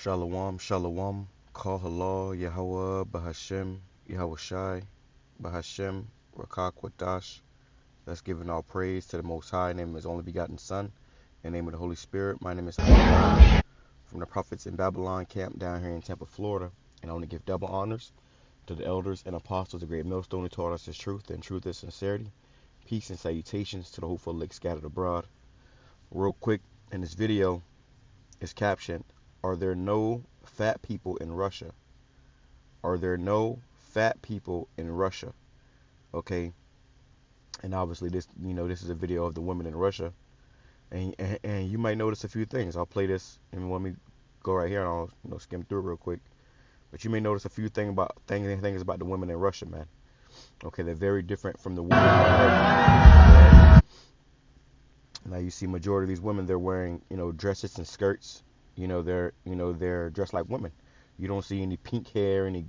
Shalom, shalom, call halal, YAHAWAH, BAHASHAM, YAHAWASHI, BAHASHAM, RAWCHAA, QADASH. Let's give all praise to the Most High, name of His only begotten Son, in the name of the Holy Spirit. My name is from the prophets in Babylon camp down here in Tampa, Florida, and I want to give double honors to the elders and apostles, the great millstone who taught us His truth, and truth is sincerity. Peace and salutations to the hopeful lake scattered abroad. Real quick, in this video, is captioned, "Are there no fat people in Russia?" Are there no fat people in Russia? Okay, and obviously this is a video of the women in Russia, and you might notice a few things. I'll play this, and let me go right here, and I'll skim through it real quick. But you may notice a few things about the women in Russia, man. Okay, they're very different from the women in America. Now you see majority of these women, they're wearing dresses and skirts. They're dressed like women. You don't see any pink hair, any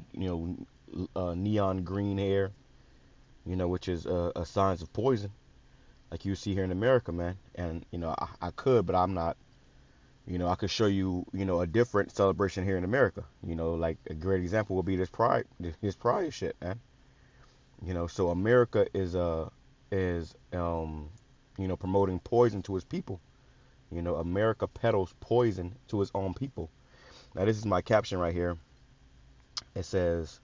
neon green hair, which is a signs of poison, like you see here in America, man. And I could, but I'm not. I could show you, a different celebration here in America. Like a great example would be this pride shit, man. So America is promoting poison to its people. America peddles poison to its own people. Now this is my caption right here. It says,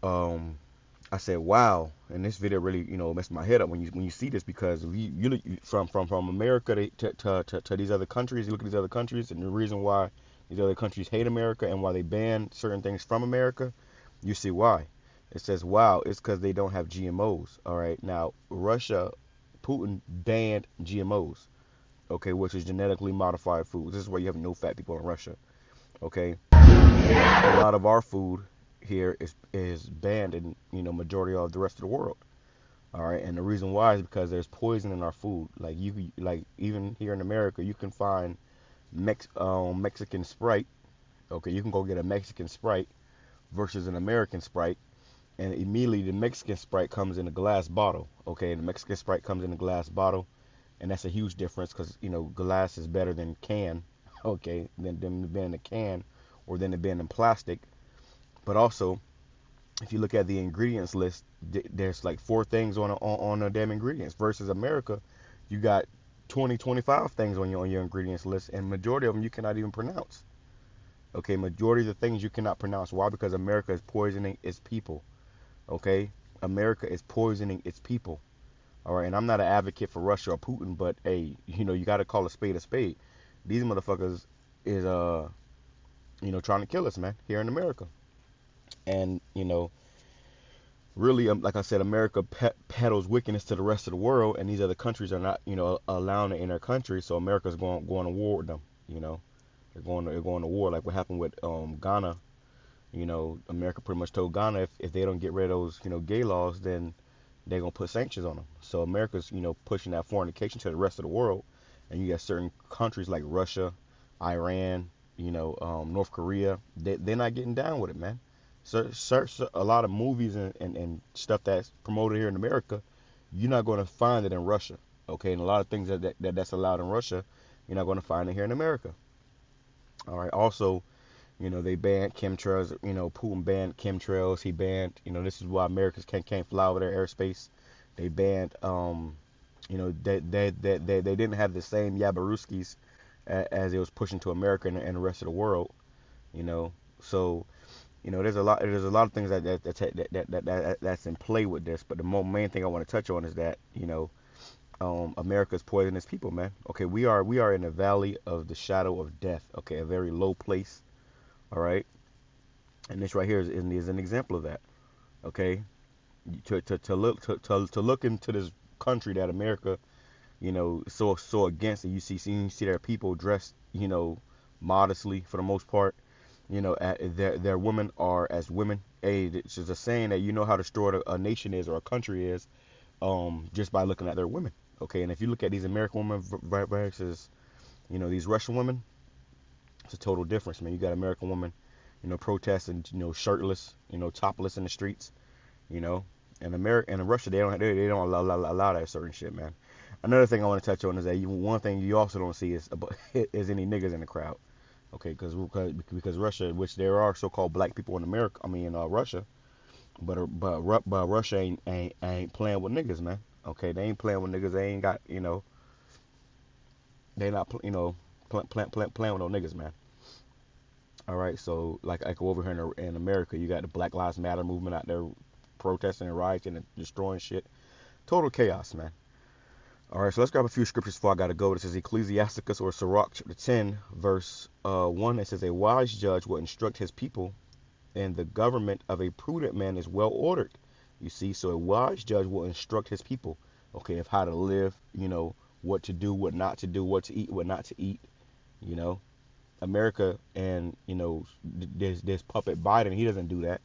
I said, wow, and this video really, messed my head up when you see this, because you look from America to these other countries. You look at these other countries, and the reason why these other countries hate America and why they ban certain things from America, you see why. It says, wow, it's because they don't have GMOs. All right, now Russia, Putin banned GMOs, okay, which is genetically modified foods. This is why you have no fat people in Russia, okay. A lot of our food here is banned in majority of the rest of the world. All right, and the reason why is because there's poison in our food. Like even here in America, you can find Mexican Sprite. Okay, you can go get a Mexican Sprite versus an American Sprite, and immediately the Mexican Sprite comes in a glass bottle. Okay, the Mexican Sprite comes in a glass bottle, and that's a huge difference, because glass is better than can. Okay, than being in a can or than it being in plastic. But also, if you look at the ingredients list, there's like 4 things on the damn ingredients. Versus America, you got 20, 25 things on your ingredients list, and majority of them you cannot even pronounce. Okay, majority of the things you cannot pronounce. Why? Because America is poisoning its people. Okay, America is poisoning its people. All right, and I'm not an advocate for Russia or Putin, but hey, you got to call a spade a spade. These motherfuckers is trying to kill us, man, here in America. And really, like I said, America peddles wickedness to the rest of the world, and these other countries are not allowing it in their country. So America's going to war with them. They're going to war, like what happened with Ghana. America pretty much told Ghana, if they don't get rid of those gay laws, then they're gonna put sanctions on them. So America's pushing that fornication to the rest of the world, and you got certain countries like Russia, Iran, North Korea. They're not getting down with it, man. Search a lot of movies and stuff that's promoted here in America. You're not going to find it in Russia, okay? And a lot of things that's allowed in Russia, you're not going to find it here in America. All right. Also, they banned chemtrails. Putin banned chemtrails. He banned. This is why Americans can't fly over their airspace. They banned. They didn't have the same Yabaruskis as it was pushing to America and the rest of the world. So there's a lot of things that's in play with this. But the main thing I want to touch on is that America's poisonous people, man. Okay, we are in a valley of the shadow of death. Okay, a very low place. All right, and this right here is an example of that. Okay, to look into this country that America, so against it. You see their people dressed, modestly for the most part. Their women are as women. Hey, it's just a saying that how destroyed a nation is or a country is, just by looking at their women. Okay, and if you look at these American women versus, these Russian women, it's a total difference, man. You got American women, protesting, shirtless, topless in the streets, and America and Russia, they don't allow that certain shit, man. Another thing I want to touch on is that one thing you also don't see is any niggas in the crowd. Okay, because Russia, which there are so-called black people in America, I mean in Russia, but Russia ain't playing with niggas, man. Okay, they ain't playing with niggas. They ain't got they not playing with no niggas, man. All right, so like over here in America, you got the Black Lives Matter movement out there protesting and rioting and destroying shit. Total chaos, man. All right, so let's grab a few scriptures before I gotta go. This is Ecclesiasticus or Sirach chapter 10, verse 1. It says, "A wise judge will instruct his people, and the government of a prudent man is well ordered." You see, so a wise judge will instruct his people, okay, of how to live, what to do, what not to do, what to eat, what not to eat, you know. America and this puppet Biden, he doesn't do that.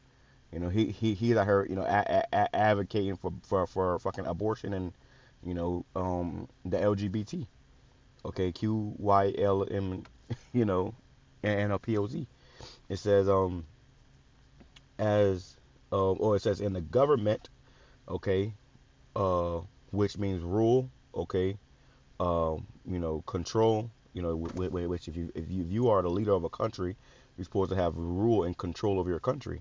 He's out here, advocating for fucking abortion and the LGBT, okay, QYLM, you know, and a POZ. It says as or it says in the government, okay, uh, which means rule, okay, control, which if you are the leader of a country, you're supposed to have rule and control of your country.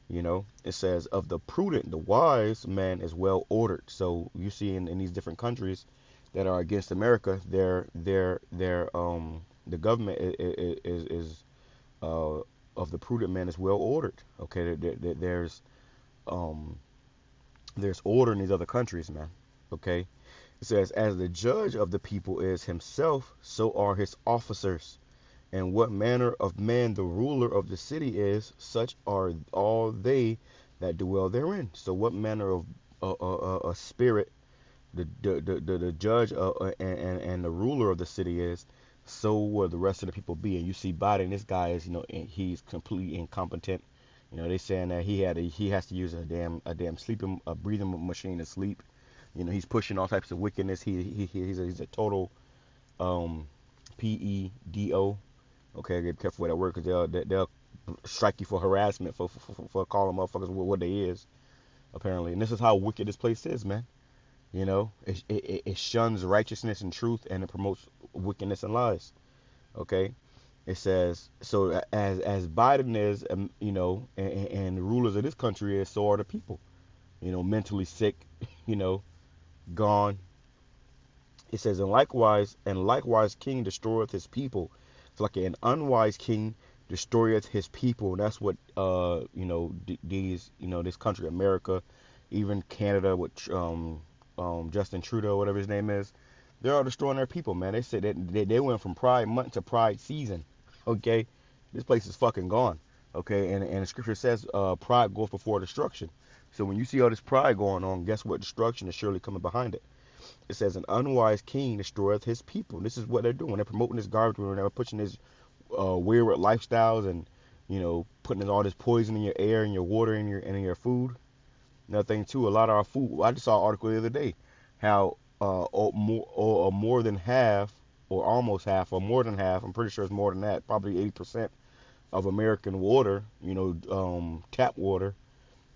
It says of the prudent, the wise man is well ordered. So you see in these different countries that are against America, the government is of the prudent man is well ordered. Okay, um there's order in these other countries, man. Okay, it says as the judge of the people is himself, so are his officers. And what manner of man the ruler of the city is, such are all they that dwell therein. So what manner of a spirit the judge and the ruler of the city is, so will the rest of the people be. And you see Biden, this guy is, he's completely incompetent. They saying that he has to use a damn sleeping a breathing machine to sleep. He's pushing all types of wickedness. He's a total PEDO. Okay, get careful with that word because they'll strike you for harassment for calling motherfuckers what they is apparently. And this is how wicked this place is, man. It shuns righteousness and truth, and it promotes wickedness and lies. Okay, it says so as Biden is, and the rulers of this country is, so are the people. Mentally sick, you know, gone. It says, and likewise, king destroyeth his people. It's like an unwise king destroyeth his people. And that's what this country, America, even Canada, which Justin Trudeau, whatever his name is, they're all destroying their people, man. They said that they went from Pride Month to Pride Season. Okay, this place is fucking gone. Okay, and the scripture says, pride goes before destruction. So when you see all this pride going on, guess what? Destruction is surely coming behind it. It says, an unwise king destroyeth his people. This is what they're doing. They're promoting this garbage. They're pushing this wayward lifestyles, and putting all this poison in your air and your water and in your food. Another thing too, a lot of our food. I just saw an article the other day how more than half, or almost half, or more than half. I'm pretty sure it's more than that. Probably 80% of American water, tap water,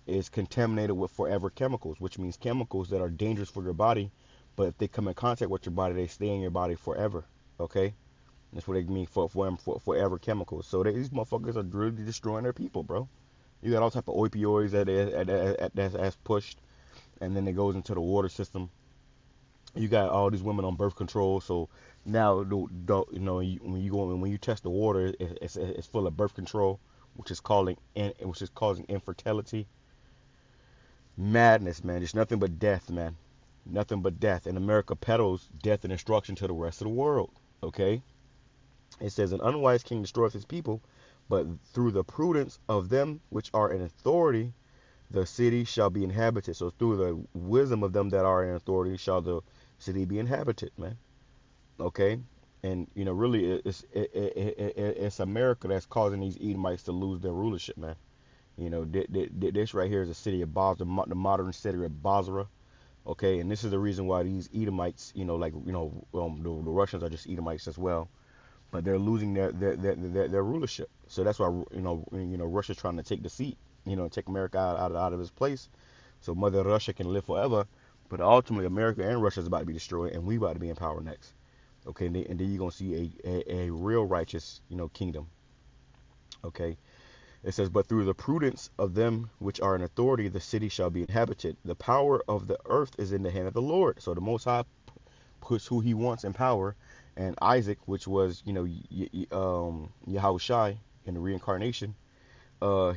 is contaminated with forever chemicals, which means chemicals that are dangerous for your body, but if they come in contact with your body, they stay in your body forever. Okay, that's what they mean for forever chemicals. So these motherfuckers are really destroying their people, bro. You got all type of opioids that's pushed, and then it goes into the water system. You got all these women on birth control, so now when you test the water, it's full of birth control, which is causing infertility. Madness, man. There's nothing but death, man. Nothing but death. And America peddles death and destruction to the rest of the world. Okay? It says, an unwise king destroyeth his people, but through the prudence of them which are in authority, the city shall be inhabited. So through the wisdom of them that are in authority shall the city be inhabited, man. Okay? And, really, it's America that's causing these Edomites to lose their rulership, man. This right here is the city of Basra, the modern city of Basra. Okay, and this is the reason why these Edomites, the Russians are just Edomites as well, but they're losing their rulership. So that's why Russia's trying to take the seat, take America out of its place, so Mother Russia can live forever. But ultimately, America and Russia is about to be destroyed, and we about to be in power next. Okay, and then you're gonna see a real righteous, kingdom. Okay, it says, but through the prudence of them which are in authority, the city shall be inhabited. The power of the earth is in the hand of the Lord. So the Most High puts who He wants in power, and Isaac, which was, Yahawashi in the reincarnation,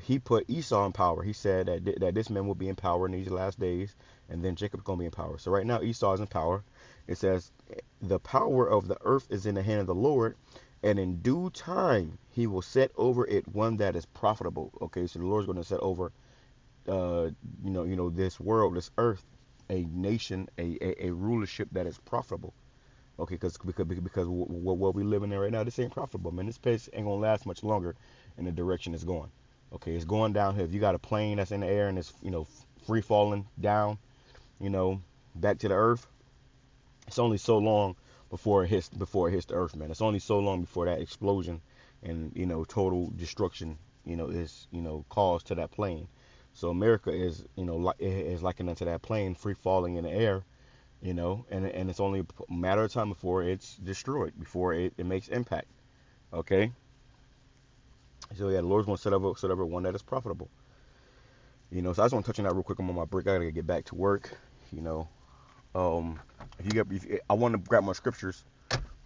he put Esau in power. He said that this man will be in power in these last days, and then Jacob's gonna be in power. So right now Esau is in power. It says the power of the earth is in the hand of the Lord, and in due time He will set over it one that is profitable. Okay, so the Lord's going to set over, this world, this earth, a nation, a rulership that is profitable. Okay, because what we living in right now, this ain't profitable, man. This place ain't gonna last much longer in the direction it's going. Okay, it's going downhill. If you got a plane that's in the air and it's free falling down, back to the earth, it's only so long before it hits the earth, man. It's only so long before that explosion and total destruction is caused to that plane. So America is is likened unto that plane free falling in the air, and it's only a matter of time before it's destroyed, before it makes impact. Okay. So yeah, the Lord's gonna set up one that is profitable. So I just want to touch on that real quick. I'm on my break. I gotta get back to work. You know, I want to grab my scriptures,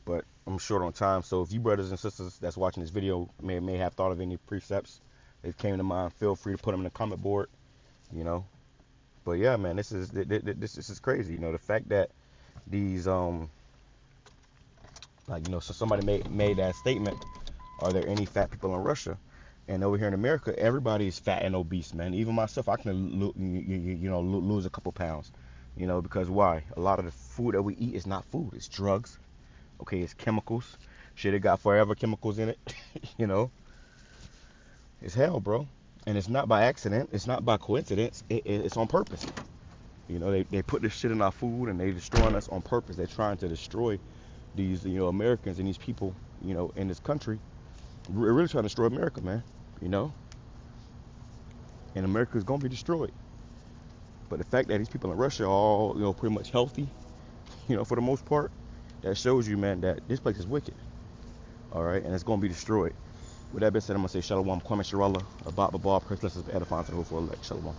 but I'm short on time. So if you brothers and sisters that's watching this video may have thought of any precepts that came to mind, feel free to put them in the comment board. You know, but yeah, man, this is crazy. The fact that these so somebody made that statement. Are there any fat people in Russia? And over here in America, everybody is fat and obese, man. Even myself, I can lose a couple pounds. Because why? A lot of the food that we eat is not food. It's drugs. Okay, it's chemicals. Shit, it got forever chemicals in it. you know, it's hell, bro. And it's not by accident. It's not by coincidence. It's on purpose. They put this shit in our food and they destroying us on purpose. They're trying to destroy these, Americans and these people, in this country. We're really trying to destroy America, man. You know, and America is gonna be destroyed. But the fact that these people in Russia are all, pretty much healthy, for the most part, that shows you, man, that this place is wicked. All right, and it's gonna be destroyed. With that being said, I'm gonna say Shalom, Kwame Shirallah, Abba Baba, praise blessings, edifying to the whole for elect. Shalom.